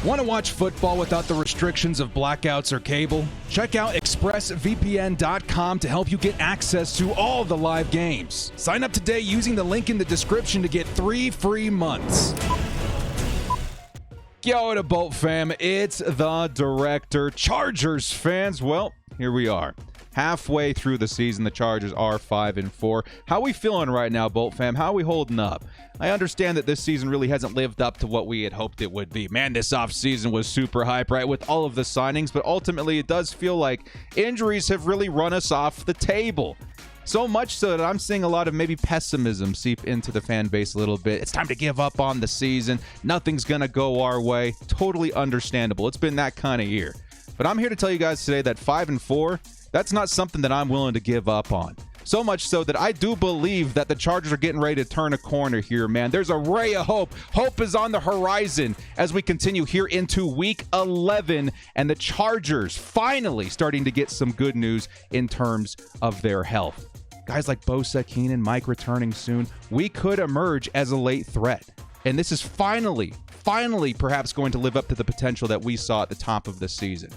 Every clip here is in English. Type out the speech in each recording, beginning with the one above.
Want to watch football without the restrictions of blackouts or cable? Check out expressvpn.com to help you get access to all the live games. Sign up today using the link in the description to get 3 free months. Yo, to Bolt fam, it's the director. Chargers fans, well, here we are. Halfway through the season, the Chargers are 5-4. How we feeling right now, Bolt fam? How we holding up? I understand that this season really hasn't lived up to what we had hoped it would be. Man, this offseason was super hype, right, with all of the signings, but ultimately it does feel like injuries have really run us off the table. So much so that I'm seeing a lot of maybe pessimism seep into the fan base a little bit. It's time to give up on the season. Nothing's going to go our way. Totally understandable. It's been that kind of year. But I'm here to tell you guys today that 5-4, that's not something that I'm willing to give up on. So much so that I do believe that the Chargers are getting ready to turn a corner here, man. There's a ray of hope. Hope is on the horizon as we continue here into Week 11, and the Chargers finally starting to get some good news in terms of their health. Guys like Bosa, Keenan and Mike returning soon. We could emerge as a late threat. And this is finally perhaps going to live up to the potential that we saw at the top of the season.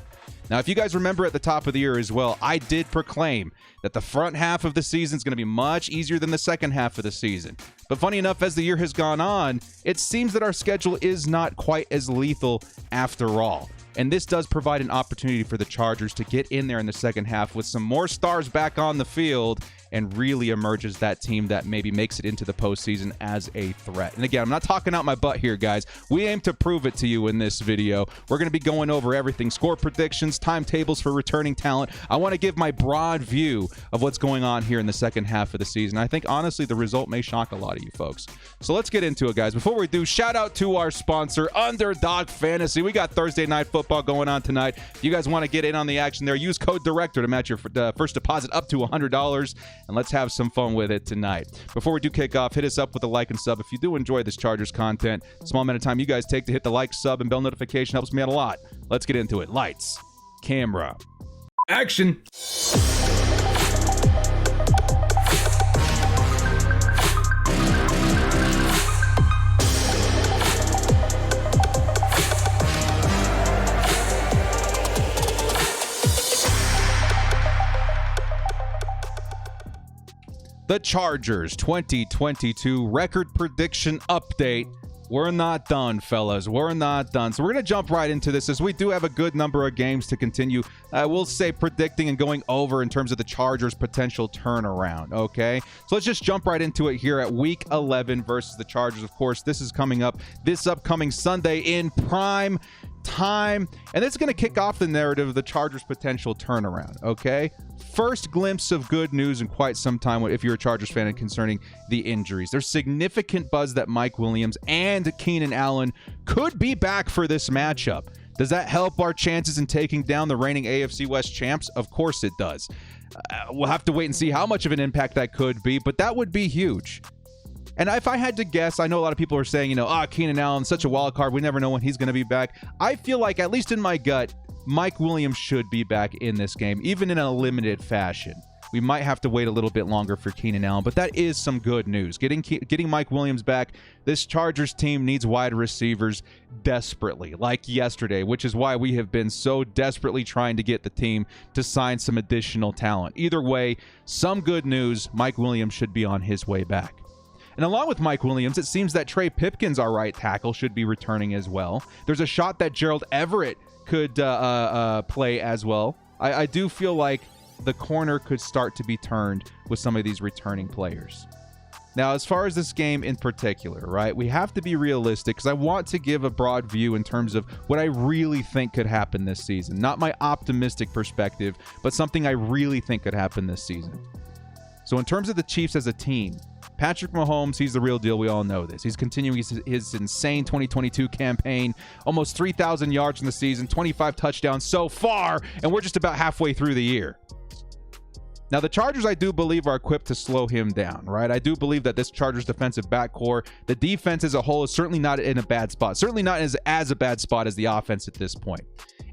Now, if you guys remember at the top of the year as well, I did proclaim that the front half of the season is going to be much easier than the second half of the season. But funny enough, as the year has gone on, it seems that our schedule is not quite as lethal after all. And this does provide an opportunity for the Chargers to get in there in the second half with some more stars back on the field and really emerge as that team that maybe makes it into the postseason as a threat. And again, I'm not talking out my butt here, guys. We aim to prove it to you in this video. We're going to be going over everything: score predictions, timetables for returning talent. I want to give my broad view of what's going on here in the second half of the season. I think, honestly, the result may shock a lot of you folks. So let's get into it, guys. Before we do, shout out to our sponsor, Underdog Fantasy. We got Thursday Night Football going on tonight. If you guys want to get in on the action there, use code DIRECTOR to match your first deposit up to $100. And let's have some fun with it tonight. Before we do kick off, hit us up with a like and sub. If you do enjoy this Chargers content, small amount of time you guys take to hit the like, sub, and bell notification helps me out a lot. Let's get into it. Lights, camera, action. The Chargers 2022 record prediction update. We're not done, fellas. We're not done. So we're going to jump right into this as we do have a good number of games to continue, we'll say, predicting and going over in terms of the Chargers' potential turnaround, okay? So let's just jump right into it here at Week 11 versus the Chargers. Of course, this is coming up this upcoming Sunday in prime time, and this is going to kick off the narrative of the Chargers' potential turnaround, okay? First glimpse of good news in quite some time if you're a Chargers fan and concerning the injuries. There's significant buzz that Mike Williams and Keenan Allen could be back for this matchup. Does that help our chances in taking down the reigning AFC West champs? Of course it does. We'll have to wait and see how much of an impact that could be, but that would be huge. And if I had to guess, I know a lot of people are saying, Keenan Allen, such a wild card. We never know when he's going to be back. I feel like, at least in my gut, Mike Williams should be back in this game, even in a limited fashion. We might have to wait a little bit longer for Keenan Allen, but that is some good news. Getting Mike Williams back, this Chargers team needs wide receivers desperately, like yesterday, which is why we have been so desperately trying to get the team to sign some additional talent. Either way, some good news. Mike Williams should be on his way back. And along with Mike Williams, it seems that Trey Pipkins, our right tackle, should be returning as well. There's a shot that Gerald Everett could play as well. I do feel like the corner could start to be turned with some of these returning players. Now, as far as this game in particular, right, we have to be realistic because I want to give a broad view in terms of what I really think could happen this season. Not my optimistic perspective, but something I really think could happen this season. So in terms of the Chiefs as a team, Patrick Mahomes, he's the real deal. We all know this. He's continuing his insane 2022 campaign. Almost 3,000 yards in the season, 25 touchdowns so far, and we're just about halfway through the year. Now, the Chargers, I do believe, are equipped to slow him down, right? I do believe that this Chargers defensive backcourt, the defense as a whole, is certainly not in a bad spot. Certainly not as a bad spot as the offense at this point.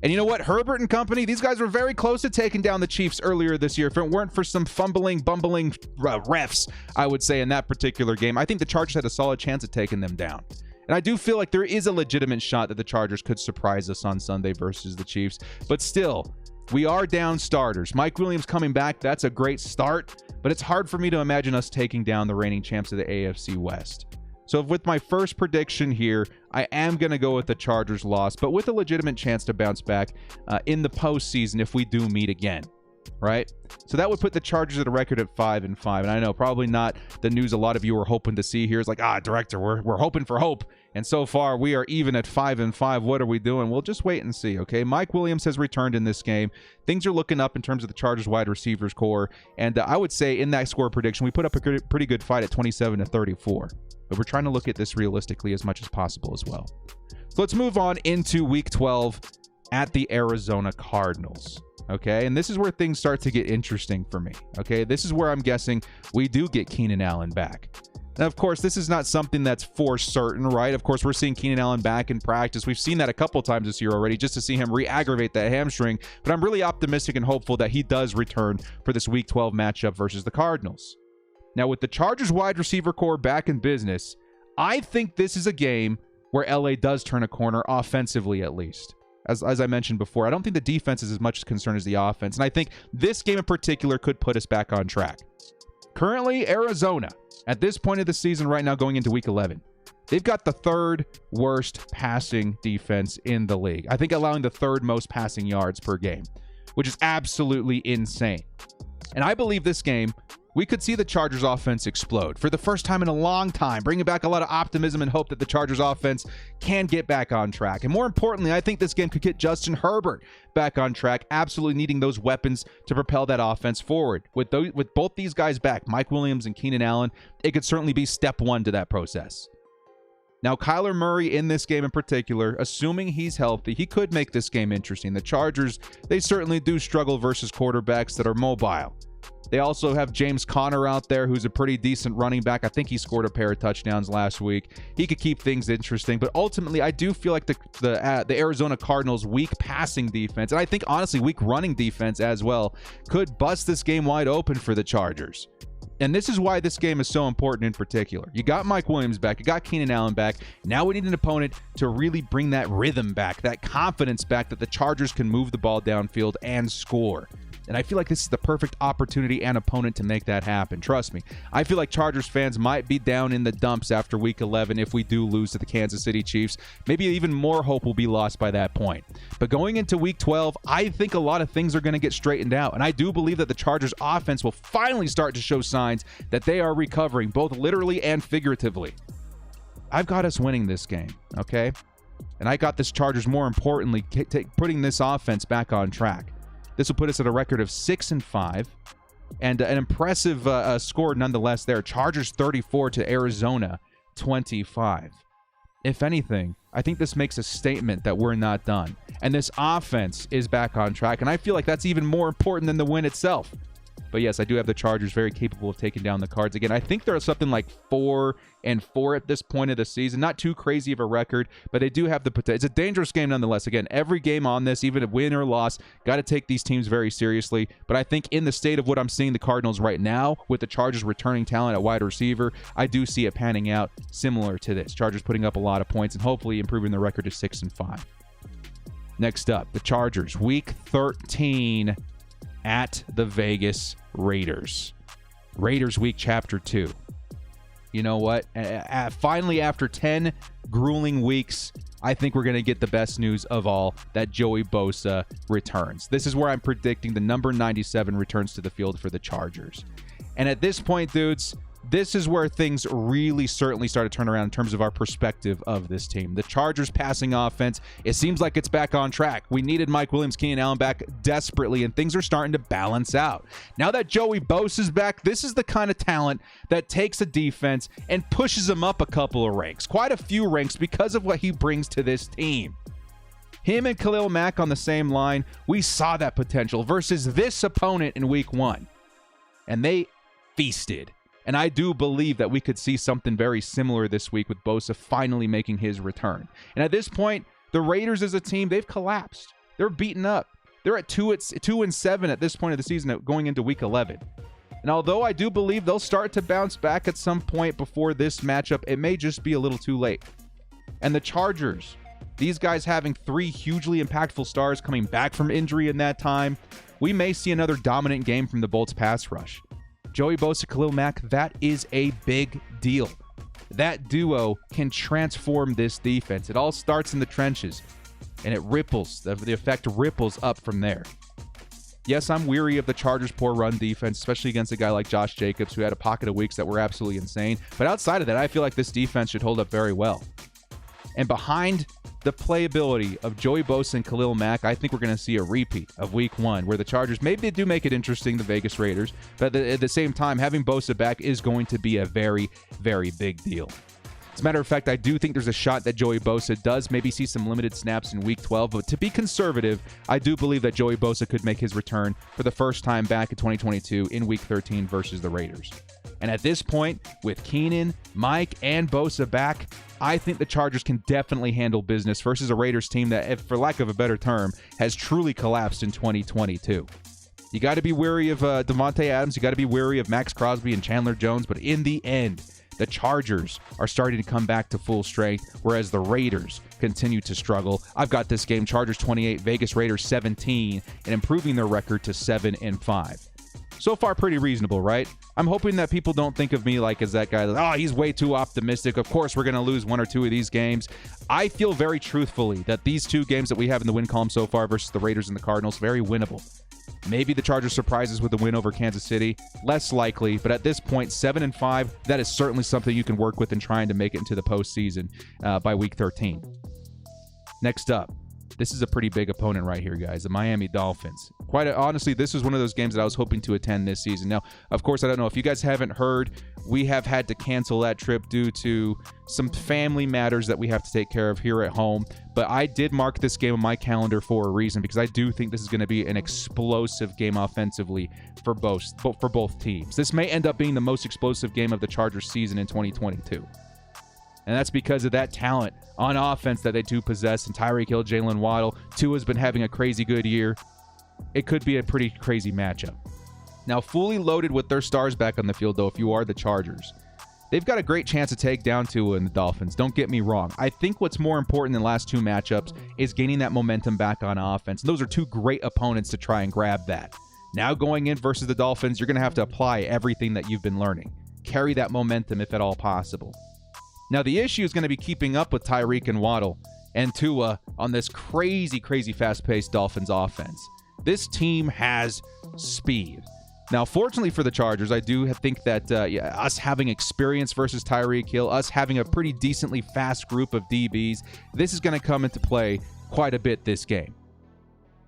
And you know what? Herbert and company, these guys were very close to taking down the Chiefs earlier this year. If it weren't for some bumbling refs, I would say, in that particular game, I think the Chargers had a solid chance of taking them down. And I do feel like there is a legitimate shot that the Chargers could surprise us on Sunday versus the Chiefs. But still, we are down starters. Mike Williams coming back, that's a great start. But it's hard for me to imagine us taking down the reigning champs of the AFC West. So with my first prediction here, I am going to go with the Chargers loss, but with a legitimate chance to bounce back in the postseason if we do meet again, right? So that would put the Chargers at a record at 5-5. And I know probably not the news a lot of you are hoping to see here. It's like, director, we're hoping for hope. And so far, we are even at 5-5. What are we doing? We'll just wait and see, okay? Mike Williams has returned in this game. Things are looking up in terms of the Chargers wide receivers core. And I would say in that score prediction, we put up a pretty good fight at 27-34. But we're trying to look at this realistically as much as possible as well. So let's move on into Week 12 at the Arizona Cardinals. Okay, and this is where things start to get interesting for me. Okay, this is where I'm guessing we do get Keenan Allen back. Now, of course, this is not something that's for certain, right? Of course, we're seeing Keenan Allen back in practice. We've seen that a couple times this year already, just to see him re-aggravate that hamstring. But I'm really optimistic and hopeful that he does return for this Week 12 matchup versus the Cardinals. Now, with the Chargers wide receiver core back in business, I think this is a game where LA does turn a corner offensively, at least. As I mentioned before, I don't think the defense is as much concerned as the offense. And I think this game in particular could put us back on track. Currently, Arizona, at this point of the season right now going into Week 11, they've got the third worst passing defense in the league. I think allowing the third most passing yards per game, which is absolutely insane. And I believe this game, we could see the Chargers offense explode for the first time in a long time, bringing back a lot of optimism and hope that the Chargers offense can get back on track. And more importantly, I think this game could get Justin Herbert back on track, absolutely needing those weapons to propel that offense forward. With both these guys back, Mike Williams and Keenan Allen, it could certainly be step one to that process. Now, Kyler Murray in this game in particular, assuming he's healthy, he could make this game interesting. The Chargers, they certainly do struggle versus quarterbacks that are mobile. They also have James Conner out there, who's a pretty decent running back. I think he scored a pair of touchdowns last week. He could keep things interesting, but ultimately, I do feel like the Arizona Cardinals' weak passing defense, and I think honestly weak running defense as well, could bust this game wide open for the Chargers. And this is why this game is so important in particular. You got Mike Williams back. You got Keenan Allen back. Now we need an opponent to really bring that rhythm back, that confidence back that the Chargers can move the ball downfield and score. And I feel like this is the perfect opportunity and opponent to make that happen. Trust me. I feel like Chargers fans might be down in the dumps after Week 11 if we do lose to the Kansas City Chiefs. Maybe even more hope will be lost by that point. But going into Week 12, I think a lot of things are going to get straightened out. And I do believe that the Chargers offense will finally start to show signs that they are recovering, both literally and figuratively. I've got us winning this game, okay? And I got this Chargers, more importantly, putting this offense back on track. This will put us at a record of 6-5, and an impressive score nonetheless there. Chargers 34 to Arizona 25. If anything, I think this makes a statement that we're not done, and this offense is back on track, and I feel like that's even more important than the win itself. But yes, I do have the Chargers very capable of taking down the Cards again. I think they're something like 4-4 at this point of the season. Not too crazy of a record, but they do have the potential. It's a dangerous game nonetheless. Again, every game on this, even a win or loss, got to take these teams very seriously. But I think in the state of what I'm seeing the Cardinals right now, with the Chargers returning talent at wide receiver, I do see it panning out similar to this. Chargers putting up a lot of points and hopefully improving their record to 6-5. Next up, the Chargers, Week 13 at the Vegas Raiders. Raiders Week Chapter 2. You know what? Finally, after 10 grueling weeks, I think we're going to get the best news of all, that Joey Bosa returns. This is where I'm predicting the number 97 returns to the field for the Chargers. And at this point, dudes, this is where things really certainly start to turn around in terms of our perspective of this team. The Chargers passing offense, it seems like it's back on track. We needed Mike Williams, Keenan Allen back desperately, and things are starting to balance out. Now that Joey Bosa's back, this is the kind of talent that takes a defense and pushes them up a couple of ranks, quite a few ranks, because of what he brings to this team. Him and Khalil Mack on the same line, we saw that potential versus this opponent in Week 1. And they feasted. And I do believe that we could see something very similar this week with Bosa finally making his return. And at this point, the Raiders as a team, they've collapsed. They're beaten up. They're at 2-7 at this point of the season, going into Week 11. And although I do believe they'll start to bounce back at some point before this matchup, it may just be a little too late. And the Chargers, these guys having 3 hugely impactful stars coming back from injury in that time, we may see another dominant game from the Bolts pass rush. Joey Bosa, Khalil Mack, that is a big deal. That duo can transform this defense. It all starts in the trenches, and it ripples. The effect ripples up from there. Yes, I'm weary of the Chargers' poor run defense, especially against a guy like Josh Jacobs, who had a pocket of weeks that were absolutely insane. But outside of that, I feel like this defense should hold up very well. And behind the playability of Joey Bosa and Khalil Mack, I think we're going to see a repeat of Week 1, where the Chargers, maybe they do make it interesting, the Vegas Raiders, but at the same time, having Bosa back is going to be a very, very big deal. As a matter of fact, I do think there's a shot that Joey Bosa does maybe see some limited snaps in Week 12, but to be conservative, I do believe that Joey Bosa could make his return for the first time back in 2022 in Week 13 versus the Raiders. And at this point, with Keenan, Mike, and Bosa back, I think the Chargers can definitely handle business versus a Raiders team that, if, for lack of a better term, has truly collapsed in 2022. You got to be wary of Devontae Adams, you got to be wary of Max Crosby and Chandler Jones, but in the end, the Chargers are starting to come back to full strength, whereas the Raiders continue to struggle. I've got this game, Chargers 28, Vegas Raiders 17, and improving their record to 7-5. So far, pretty reasonable, right? I'm hoping that people don't think of me like as that guy, oh, he's way too optimistic. Of course, we're going to lose 1 or 2 of these games. I feel very truthfully that these 2 games that we have in the win column so far versus the Raiders and the Cardinals, very winnable. Maybe the Chargers surprises with a win over Kansas City. Less likely, but at this point, 7-5, that is certainly something you can work with in trying to make it into the postseason by Week 13. Next up, this is a pretty big opponent right here, guys, the Miami Dolphins. Quite honestly, this is one of those games that I was hoping to attend this season. Now, of course, I don't know if you guys haven't heard, we have had to cancel that trip due to some family matters that we have to take care of here at home. But I did mark this game on my calendar for a reason, because I do think this is going to be an explosive game offensively for both teams. This may end up being the most explosive game of the Chargers season in 2022. And that's because of that talent on offense that they do possess. And Tyreek Hill, Jalen Waddle, Tua's been having a crazy good year. It could be a pretty crazy matchup. Now, fully loaded with their stars back on the field, though, if you are the Chargers, they've got a great chance to take down Tua and the Dolphins. Don't get me wrong. I think what's more important than the last 2 matchups is gaining that momentum back on offense. And those are 2 great opponents to try and grab that. Now going in versus the Dolphins, you're going to have to apply everything that you've been learning. Carry that momentum if at all possible. Now, the issue is going to be keeping up with Tyreek and Waddle and Tua on this crazy, crazy fast-paced Dolphins offense. This team has speed. Now, fortunately for the Chargers, I do think that us having experience versus Tyreek Hill, us having a pretty decently fast group of DBs, this is going to come into play quite a bit this game.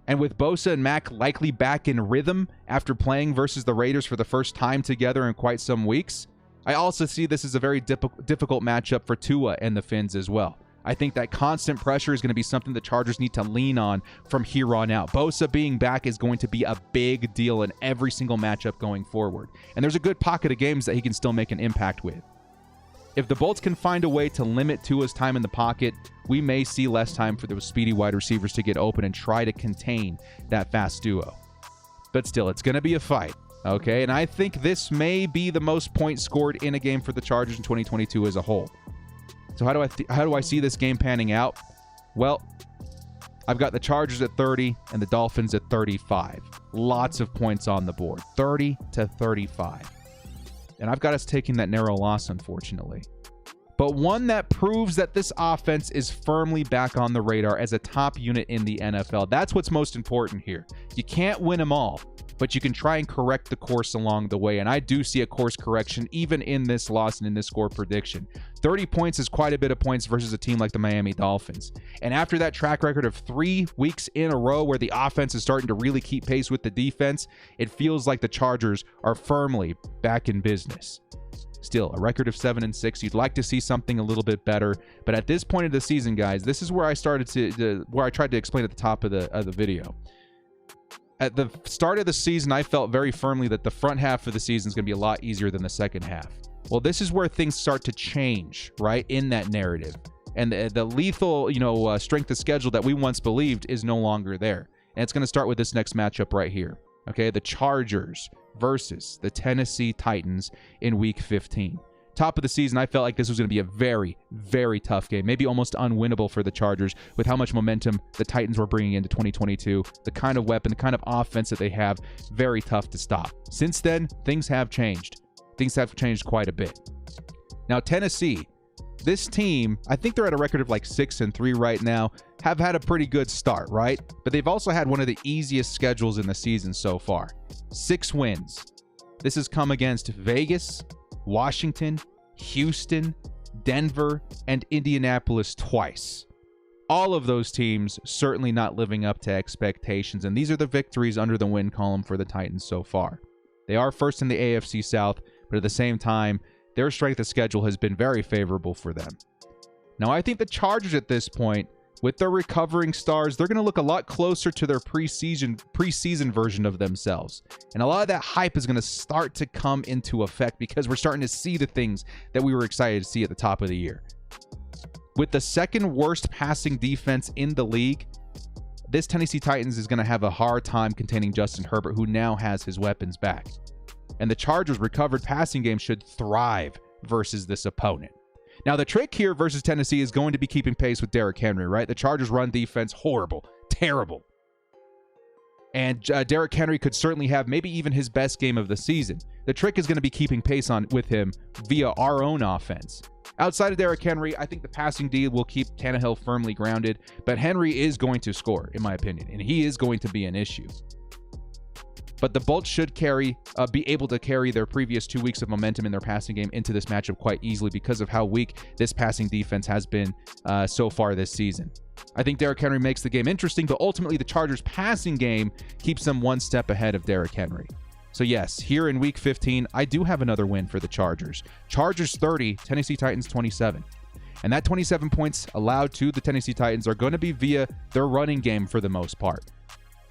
And with Bosa and Mack likely back in rhythm after playing versus the Raiders for the first time together in quite some weeks, I also see this as a very difficult matchup for Tua and the Fins as well. I think that constant pressure is going to be something the Chargers need to lean on from here on out. Bosa being back is going to be a big deal in every single matchup going forward. And there's a good pocket of games that he can still make an impact with. If the Bolts can find a way to limit Tua's time in the pocket, we may see less time for those speedy wide receivers to get open and try to contain that fast duo. But still, it's going to be a fight. Okay, and I think this may be the most points scored in a game for the Chargers in 2022 as a whole. So how do I see this game panning out? Well, I've got the Chargers at 30 and the Dolphins at 35. Lots of points on the board, 30-35. And I've got us taking that narrow loss, unfortunately. But one that proves that this offense is firmly back on the radar as a top unit in the NFL. That's what's most important here. You can't win them all, but you can try and correct the course along the way. And I do see a course correction even in this loss and in this score prediction. 30 points is quite a bit of points versus a team like the Miami Dolphins. And after that track record of 3 weeks in a row where the offense is starting to really keep pace with the defense, it feels like the Chargers are firmly back in business. Still, a record of 7-6. You'd like to see something a little bit better, but at this point of the season, guys, this is where I started where I tried to explain at the top of the video. At the start of the season, I felt very firmly that the front half of the season is going to be a lot easier than the second half. Well, this is where things start to change, right, in that narrative. And the lethal, strength of schedule that we once believed is no longer there. And it's going to start with this next matchup right here. Okay, the Chargers versus the Tennessee Titans in Week 15. top of the season, I felt like this was going to be a very, very tough game, maybe almost unwinnable for the Chargers with how much momentum the Titans were bringing into 2022, the kind of weapon, the kind of offense that they have, very tough to stop. Since then, things have changed. Things have changed quite a bit. Now, Tennessee, this team, I think they're at a record of like 6-3 right now, have had a pretty good start, right? But they've also had one of the easiest schedules in the season so far. 6 wins. This has come against Vegas, Washington, Houston, Denver, and Indianapolis twice. All of those teams certainly not living up to expectations, and these are the victories under the win column for the Titans so far. They are first in the AFC South, but at the same time, their strength of schedule has been very favorable for them. Now, I think the Chargers at this point, with their recovering stars, they're going to look a lot closer to their preseason version of themselves. And a lot of that hype is going to start to come into effect because we're starting to see the things that we were excited to see at the top of the year. With the second worst passing defense in the league, this Tennessee Titans is going to have a hard time containing Justin Herbert, who now has his weapons back. And the Chargers' recovered passing game should thrive versus this opponent. Now, the trick here versus Tennessee is going to be keeping pace with Derrick Henry, right? The Chargers' run defense, horrible, terrible. And Derrick Henry could certainly have maybe even his best game of the season. The trick is going to be keeping pace with him via our own offense. Outside of Derrick Henry, I think the passing D will keep Tannehill firmly grounded, but Henry is going to score, in my opinion, and he is going to be an issue. But the Bolts should be able to carry their previous 2 weeks of momentum in their passing game into this matchup quite easily because of how weak this passing defense has been so far this season. I think Derrick Henry makes the game interesting, but ultimately the Chargers' passing game keeps them one step ahead of Derrick Henry. So yes, here in Week 15, I do have another win for the Chargers. Chargers 30, Tennessee Titans 27. And that 27 points allowed to the Tennessee Titans are going to be via their running game for the most part.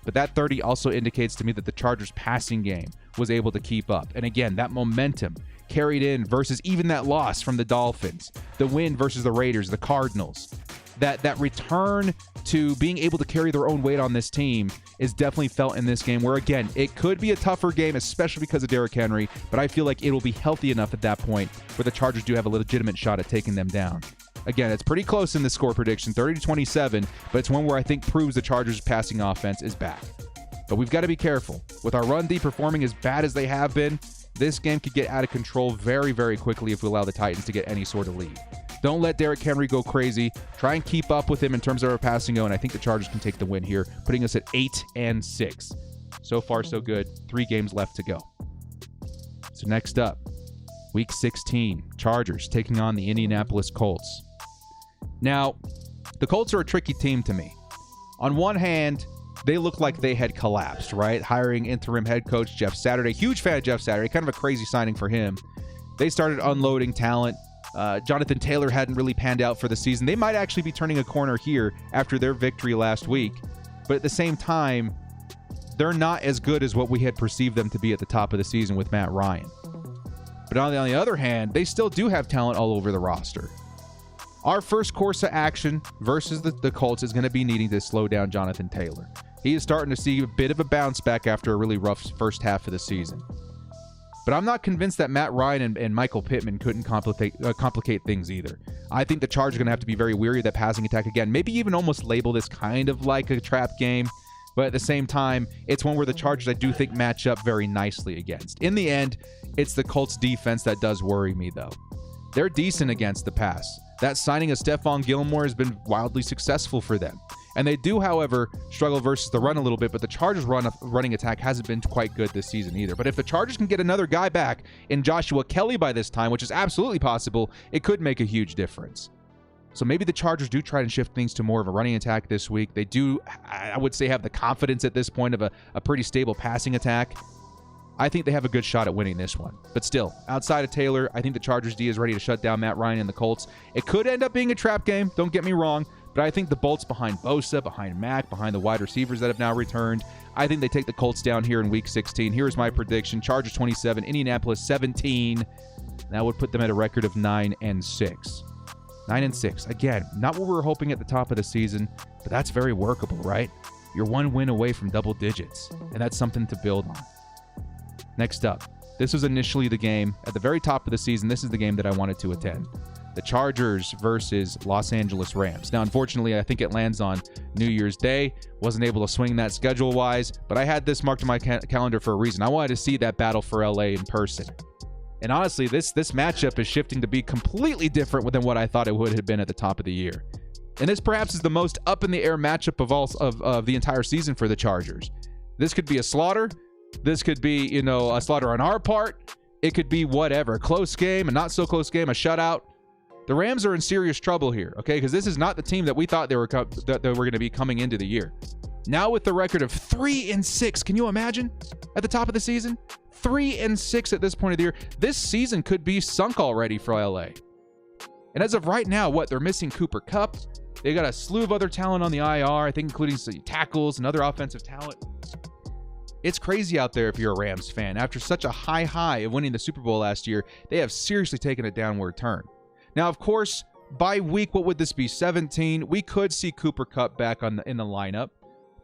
But that 30 also indicates to me that the Chargers' passing game was able to keep up. And again, that momentum carried in versus even that loss from the Dolphins, the win versus the Raiders, the Cardinals. That return to being able to carry their own weight on this team is definitely felt in this game where, again, it could be a tougher game, especially because of Derrick Henry, but I feel like it will be healthy enough at that point where the Chargers do have a legitimate shot at taking them down. Again, it's pretty close in the score prediction, 30-27, but it's one where I think proves the Chargers' passing offense is back. But we've got to be careful. With our run D performing as bad as they have been, this game could get out of control very, very quickly if we allow the Titans to get any sort of lead. Don't let Derrick Henry go crazy. Try and keep up with him in terms of our passing go, and I think the Chargers can take the win here, putting us at 8-6. So far, so good. 3 games left to go. So next up, Week 16, Chargers taking on the Indianapolis Colts. Now, the Colts are a tricky team to me. On one hand, they look like they had collapsed, right? Hiring interim head coach Jeff Saturday. Huge fan of Jeff Saturday. Kind of a crazy signing for him. They started unloading talent. Jonathan Taylor hadn't really panned out for the season. They might actually be turning a corner here after their victory last week. But at the same time, they're not as good as what we had perceived them to be at the top of the season with Matt Ryan. But on the other hand, they still do have talent all over the roster. Our first course of action versus the Colts is going to be needing to slow down Jonathan Taylor. He is starting to see a bit of a bounce back after a really rough first half of the season. But I'm not convinced that Matt Ryan and Michael Pittman couldn't complicate things either. I think the Chargers are going to have to be very wary of that passing attack again. Maybe even almost label this kind of like a trap game. But at the same time, it's one where the Chargers, I do think, match up very nicely against. In the end, it's the Colts defense that does worry me, though. They're decent against the pass. That signing of Stephon Gilmore has been wildly successful for them. And they do, however, struggle versus the run a little bit, but the Chargers' running attack hasn't been quite good this season either. But if the Chargers can get another guy back in Joshua Kelly by this time, which is absolutely possible, it could make a huge difference. So maybe the Chargers do try and shift things to more of a running attack this week. They do, I would say, have the confidence at this point of a pretty stable passing attack. I think they have a good shot at winning this one. But still, outside of Taylor, I think the Chargers D is ready to shut down Matt Ryan and the Colts. It could end up being a trap game, don't get me wrong, but I think the Bolts behind Bosa, behind Mack, behind the wide receivers that have now returned, I think they take the Colts down here in Week 16. Here's my prediction. Chargers 27, Indianapolis 17. That would put them at a record of 9-6. 9-6. Again, not what we were hoping at the top of the season, but that's very workable, right? You're one win away from double digits, and that's something to build on. Next up, This was initially the game at the very top of the season. This is the game that I wanted to attend. The Chargers versus Los Angeles Rams. Now, unfortunately, I think it lands on New Year's Day. Wasn't able to swing that schedule-wise, but I had this marked on my calendar for a reason. I wanted to see that battle for LA in person. And honestly, this matchup is shifting to be completely different than what I thought it would have been at the top of the year. And this perhaps is the most up-in-the-air matchup of the entire season for the Chargers. This could be a slaughter. This could be, a slaughter on our part. It could be whatever. A close game, a not-so-close game, a shutout. The Rams are in serious trouble here, okay? Because this is not the team that we thought they were going to be coming into the year. Now with the record of 3-6, can you imagine? At the top of the season, 3-6 at this point of the year. This season could be sunk already for LA. And as of right now, they're missing Cooper Kupp. They got a slew of other talent on the IR, I think including some tackles and other offensive talent. It's crazy out there if you're a Rams fan. After such a high of winning the Super Bowl last year, they have seriously taken a downward turn. Now, of course, by week, what would this be, 17? We could see Cooper Kupp back in the lineup.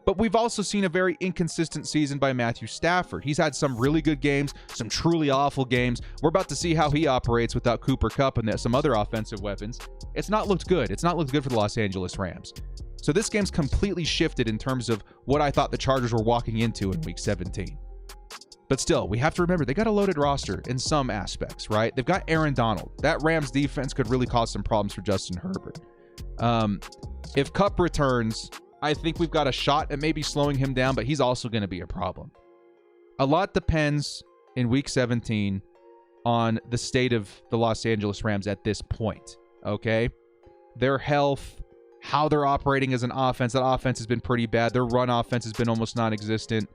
But we've also seen a very inconsistent season by Matthew Stafford. He's had some really good games, some truly awful games. We're about to see how he operates without Cooper Kupp and some other offensive weapons. It's not looked good. It's not looked good for the Los Angeles Rams. So this game's completely shifted in terms of what I thought the Chargers were walking into in Week 17. But still, we have to remember, they got a loaded roster in some aspects, right? They've got Aaron Donald. That Rams defense could really cause some problems for Justin Herbert. If Kupp returns, I think we've got a shot at maybe slowing him down, but he's also going to be a problem. A lot depends in Week 17 on the state of the Los Angeles Rams at this point, okay? Their health, how they're operating as an offense. That offense has been pretty bad. Their run offense has been almost non-existent.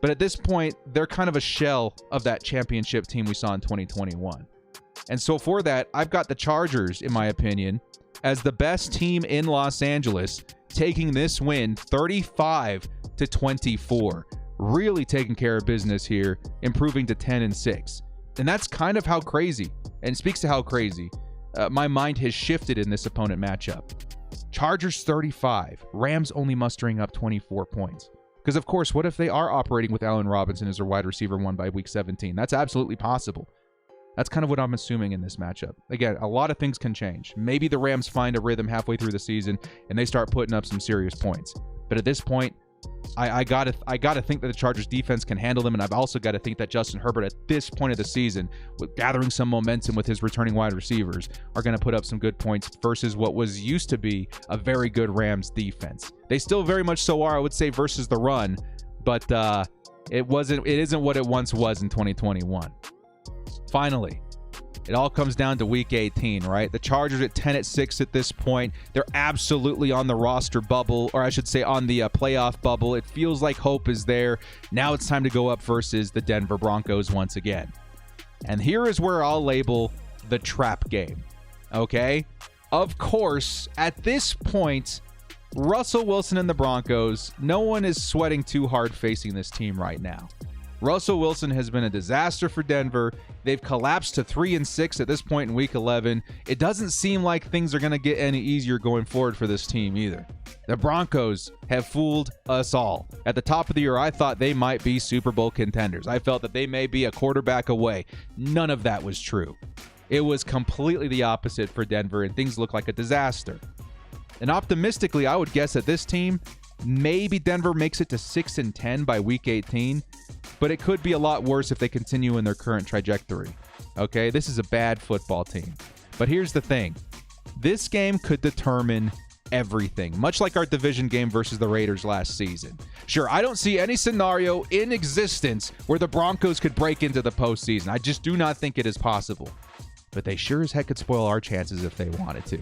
But at this point, they're kind of a shell of that championship team we saw in 2021. And so for that, I've got the Chargers, in my opinion, as the best team in Los Angeles, taking this win 35-24. Really taking care of business here, improving to 10-6. And that's kind of how crazy, and speaks to how crazy, my mind has shifted in this opponent matchup. Chargers 35, Rams only mustering up 24 points. Because, of course, what if they are operating with Allen Robinson as their wide receiver 1 by Week 17? That's absolutely possible. That's kind of what I'm assuming in this matchup. Again, a lot of things can change. Maybe the Rams find a rhythm halfway through the season and they start putting up some serious points. But at this point, I gotta think that the Chargers defense can handle them, and I've also got to think that Justin Herbert at this point of the season, with gathering some momentum with his returning wide receivers, are going to put up some good points versus what was used to be a very good Rams defense. They still very much so are, I would say, versus the run, but it isn't what it once was in 2021. Finally, it all comes down to Week 18, right? The Chargers at 10-6 at this point. They're absolutely on the roster bubble, or I should say on the playoff bubble. It feels like hope is there. Now it's time to go up versus the Denver Broncos once again. And here is where I'll label the trap game, okay? Of course, at this point, Russell Wilson and the Broncos, no one is sweating too hard facing this team right now. Russell Wilson has been a disaster for Denver. They've collapsed to 3-6 at this point in Week 11. It doesn't seem like things are going to get any easier going forward for this team either. The Broncos have fooled us all. At the top of the year, I thought they might be Super Bowl contenders. I felt that they may be a quarterback away. None of that was true. It was completely the opposite for Denver, and things look like a disaster. And optimistically, I would guess that this team, maybe Denver makes it to 6-10 by Week 18, but it could be a lot worse if they continue in their current trajectory. Okay, this is a bad football team. But here's the thing. This game could determine everything, much like our division game versus the Raiders last season. Sure, I don't see any scenario in existence where the Broncos could break into the postseason. I just do not think it is possible. But they sure as heck could spoil our chances if they wanted to.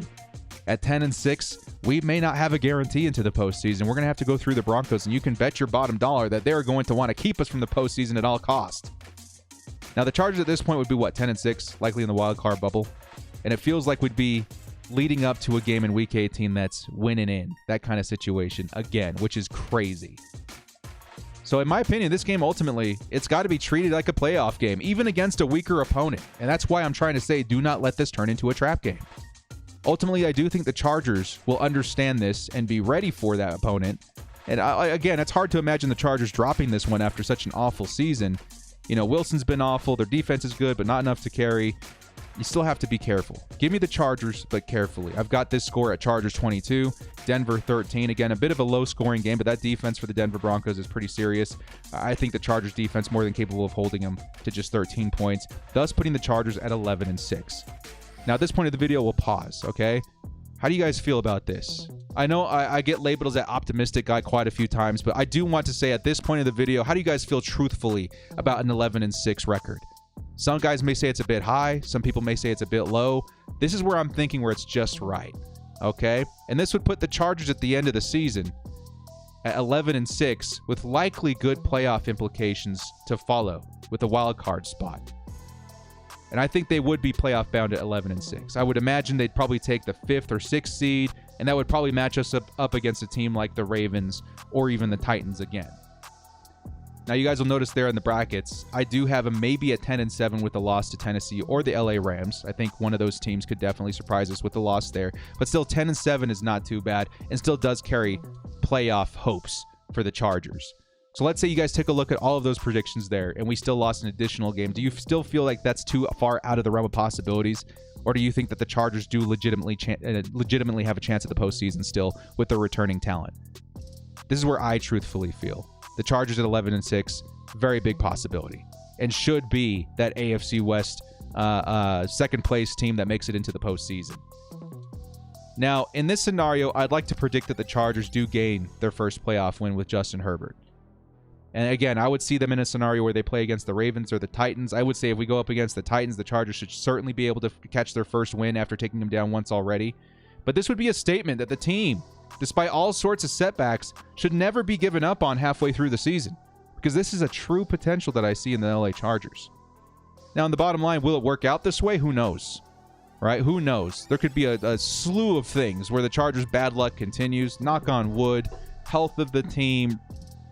At 10-6, we may not have a guarantee into the postseason. We're going to have to go through the Broncos, and you can bet your bottom dollar that they're going to want to keep us from the postseason at all costs. Now, the Chargers at this point would be, 10-6, likely in the wild card bubble. And it feels like we'd be leading up to a game in Week 18 that's winning in, that kind of situation again, which is crazy. So in my opinion, this game ultimately, it's got to be treated like a playoff game, even against a weaker opponent. And that's why I'm trying to say, do not let this turn into a trap game. Ultimately, I do think the Chargers will understand this and be ready for that opponent. And again, it's hard to imagine the Chargers dropping this one after such an awful season. Wilson's been awful. Their defense is good, but not enough to carry. You still have to be careful. Give me the Chargers, but carefully. I've got this score at Chargers 22, Denver 13. Again, a bit of a low-scoring game, but that defense for the Denver Broncos is pretty serious. I think the Chargers defense more than capable of holding them to just 13 points, thus putting the Chargers at 11-6. Now, at this point of the video, we'll pause, okay? How do you guys feel about this? I know I get labeled as that optimistic guy quite a few times, but I do want to say at this point of the video, how do you guys feel truthfully about an 11-6 record? Some guys may say it's a bit high. Some people may say it's a bit low. This is where I'm thinking where it's just right, okay? And this would put the Chargers at the end of the season at 11-6 with likely good playoff implications to follow with a wild card spot. And I think they would be playoff bound at 11-6. I would imagine they'd probably take the 5th or 6th seed, and that would probably match us up against a team like the Ravens or even the Titans again. Now, you guys will notice there in the brackets, I do have maybe a 10-7 with a loss to Tennessee or the LA Rams. I think one of those teams could definitely surprise us with the loss there. But still, 10-7 is not too bad and still does carry playoff hopes for the Chargers. So let's say you guys take a look at all of those predictions there and we still lost an additional game. Do you still feel like that's too far out of the realm of possibilities? Or do you think that the Chargers do legitimately have a chance at the postseason still with their returning talent? This is where I truthfully feel. The Chargers at 11-6, very big possibility, and should be that AFC West second place team that makes it into the postseason. Now, in this scenario, I'd like to predict that the Chargers do gain their first playoff win with Justin Herbert. And again, I would see them in a scenario where they play against the Ravens or the Titans. I would say if we go up against the Titans, the Chargers should certainly be able to catch their first win after taking them down once already. But this would be a statement that the team, despite all sorts of setbacks, should never be given up on halfway through the season, because this is a true potential that I see in the LA Chargers. Now, on the bottom line, will it work out this way? Who knows, right? Who knows? There could be a slew of things where the Chargers' bad luck continues, knock on wood, health of the team,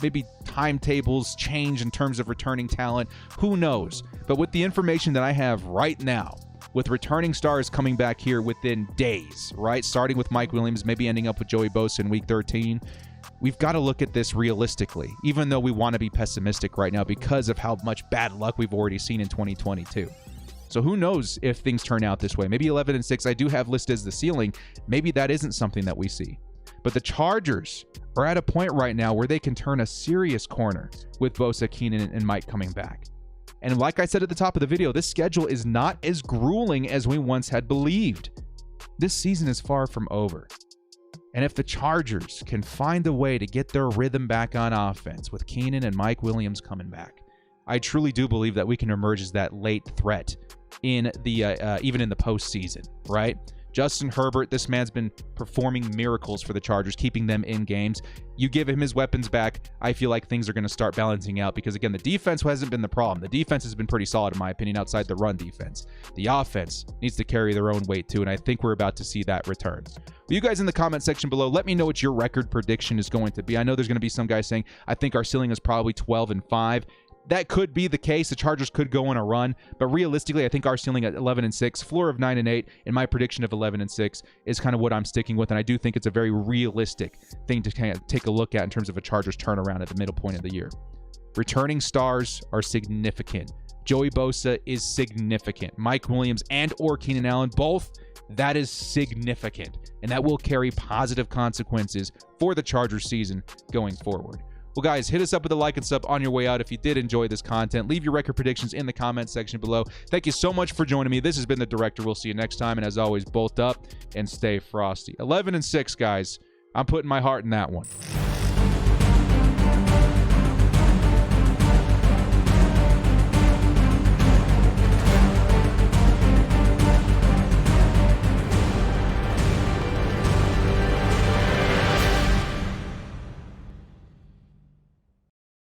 maybe timetables change in terms of returning talent. Who knows? But with the information that I have right now, with returning stars coming back here within days, right? Starting with Mike Williams, maybe ending up with Joey Bosa in Week 13. We've got to look at this realistically, even though we want to be pessimistic right now because of how much bad luck we've already seen in 2022. So who knows if things turn out this way? Maybe 11-6 I do have listed as the ceiling. Maybe that isn't something that we see. But the Chargers are at a point right now where they can turn a serious corner with Bosa, Keenan, and Mike coming back. And like I said at the top of the video, this schedule is not as grueling as we once had believed. This season is far from over. And if the Chargers can find a way to get their rhythm back on offense with Keenan and Mike Williams coming back, I truly do believe that we can emerge as that late threat in the even in the postseason, right? Justin Herbert, this man's been performing miracles for the Chargers, keeping them in games. You give him his weapons back, I feel like things are going to start balancing out because, again, the defense hasn't been the problem. The defense has been pretty solid, in my opinion, outside the run defense. The offense needs to carry their own weight, too, and I think we're about to see that return. You guys in the comment section below, let me know what your record prediction is going to be. I know there's going to be some guys saying, I think our ceiling is probably 12-5. That could be the case. The Chargers could go on a run, but realistically, I think our ceiling at 11-6, floor of 9-8, and my prediction of 11-6 is kind of what I'm sticking with, and I do think it's a very realistic thing to kind of take a look at in terms of a Chargers turnaround at the middle point of the year. Returning stars are significant. Joey Bosa is significant. Mike Williams and or Keenan Allen, both, that is significant, and that will carry positive consequences for the Chargers season going forward. Well, guys, hit us up with a like and sub on your way out if you did enjoy this content. Leave your record predictions in the comment section below. Thank you so much for joining me. This has been The Director. We'll see you next time. And as always, bolt up and stay frosty. 11-6, guys. I'm putting my heart in that one.